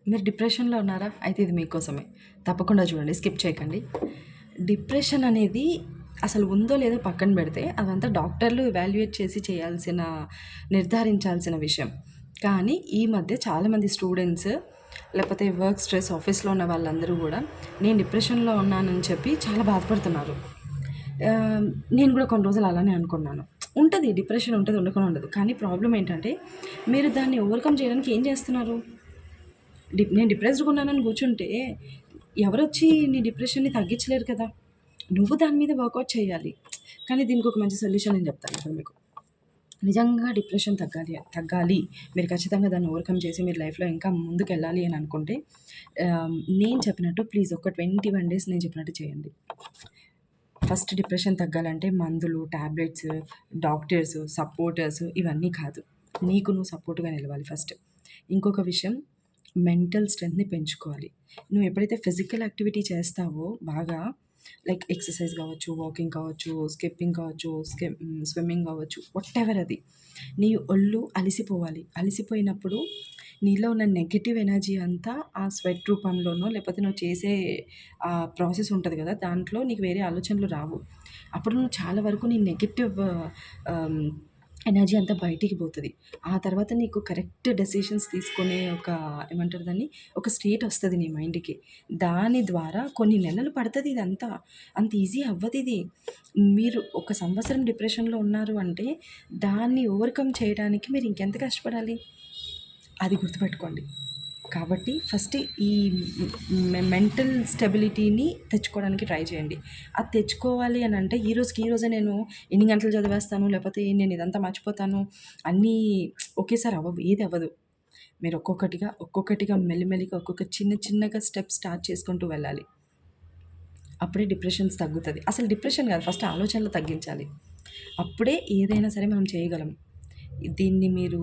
మీరు డిప్రెషన్‌లో ఉన్నారా? అయితే ఇది మీకోసమే. తప్పకుండా చూడండి. స్కిప్ చేయకండి. డిప్రెషన్ అనేది అసలు ఉందో లేదో పక్కన పెడితే, అదంతా డాక్టర్లు ఎవాల్యుయేట్ చేసి చేయాల్సిన నిర్ధారించాల్సిన విషయం. కానీ ఈ మధ్య చాలామంది స్టూడెంట్స్ లేకపోతే వర్క్ స్ట్రెస్ ఆఫీస్‌లో ఉన్న వాళ్ళందరూ గూడా నేను డిప్రెషన్‌లో ఉన్నానని చెప్పి చాలా బాధపడుతున్నారు. ఆహ్, నేను కూడా కొన్ని రోజులు అలానే అనుకున్నాను. ఉంటది డిప్రెషన్ ఉంటది. ఉండకుండా ఉండదు. కానీ ప్రాబ్లమ్ ఏంటంటే, మీరు దాన్ని ఓవర్‌కమ్ చేయడానికి ఏం చేస్తున్నారు? నేను డిప్రెస్డ్‌గా ఉన్నానని కూర్చుంటే, ఎవరొచ్చి నీ డిప్రెషన్‌ని తగ్గించలేరు కదా! నువ్వు దాని మీద వర్కౌట్ చేయాలి. కానీ దీనికి ఒక మంచి సొల్యూషన్ నేను చెప్తాను ఇప్పుడు మీకు. నిజంగా డిప్రెషన్ తగ్గాలి. మీరు ఖచ్చితంగా దాన్ని ఓవర్‌కమ్ చేసి మీరు లైఫ్‌లో ఇంకా ముందుకెళ్ళాలి అని అనుకుంటే, నేను చెప్పినట్టు ప్లీజ్ ఒక 21 డేస్ నేను చెప్పినట్టు చేయండి. ఫస్ట్ డిప్రెషన్ తగ్గాలంటే మందులు, టాబ్లెట్స్, డాక్టర్స్, సపోర్టర్స్ ఇవన్నీ కాదు. నీకు నువ్వు సపోర్ట్‌గా నిలవాలి ఫస్ట్. ఇంకొక విషయం మెంటల్ స్ట్రెంగ్త్‌ని పెంచుకోవాలి. నువ్వు ఎప్పుడైతే ఫిజికల్ యాక్టివిటీ చేస్తావో బాగా లైక్ ఎక్సర్సైజ్ కావచ్చు, వాకింగ్ కావచ్చు, స్కిప్పింగ్ కావచ్చు, స్విమ్మింగ్ కావచ్చు, వాటెవర్ అది. నీ ఒళ్ళు అలిసిపోవాలి. అలిసిపోయినప్పుడు నీలో ఉన్న నెగెటివ్ ఎనర్జీ అంతా ఆ స్వెట్ రూపంలోనో లేకపోతే నువ్వు చేసే ప్రాసెస్ ఉంటది కదా! దాంట్లో నీకు వేరే ఆలోచనలు రావు. అప్పుడు నువ్వు చాలా వరకు నీ నెగెటివ్ ఆహ్, ఎనర్జీ అంతా బయటికి పోతది. ఆ తర్వాత నీకు కరెక్ట్ డెసిషన్స్ తీసుకునే ఒక ఏమంటారు దాన్ని? ఒక స్టేట్ వస్తది నీ మైండ్‌కి. దాని ద్వారా కొన్ని నెలలు పడతది ఇదంతా. అంత ఈజీ అవ్వదిది. మీరు ఒక సంవత్సరం డిప్రెషన్‌లో ఉన్నారు అంటే, దాన్ని ఓవర్‌కమ్ చేయడానికి మీరు ఇంకెంత కష్టపడాలి? అది గుర్తుపెట్టుకోండి. కాబట్టి ఫస్ట్ ఈ మెంటల్ స్టెబిలిటీని తెచ్చుకోవడానికి ట్రై చేయండి. అది తెచ్చుకోవాలి అని అంటే ఈ రోజుకి ఈ రోజే నేను ఇన్ని గంటలు చదివేస్తాను, లేకపోతే నేను ఇదంతా మర్చిపోతాను, అన్నీ ఒకేసారి అవ్వవు. ఏది అవ్వదు. మీరు ఒక్కొక్కటిగా మెల్లిమెల్లిగా ఒక్కొక్క చిన్న చిన్నగా స్టెప్ స్టార్ట్ చేసుకుంటూ వెళ్ళాలి. అప్పుడే డిప్రెషన్స్ తగ్గుతది. అసలు డిప్రెషన్ కాదు, ఫస్ట్ ఆలోచనలు తగ్గించాలి. అప్పుడే ఏదైనా సరే మనం చేయగలం. దీన్ని మీరు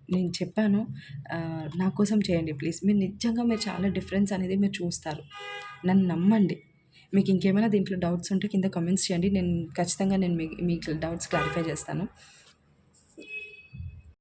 నేను చెప్పాను. నా కోసం చేయండి ప్లీజ్. మీరు నిజంగా చాలా డిఫరెన్స్ అనేది మీరు చూస్తారు. నన్ను నమ్మండి. మీకు ఇంకేమైనా దీంట్లో డౌట్స్ ఉంటే కింద కామెంట్స్ చేయండి. నేను ఖచ్చితంగా మీకు డౌట్స్ క్లారిఫై చేస్తాను.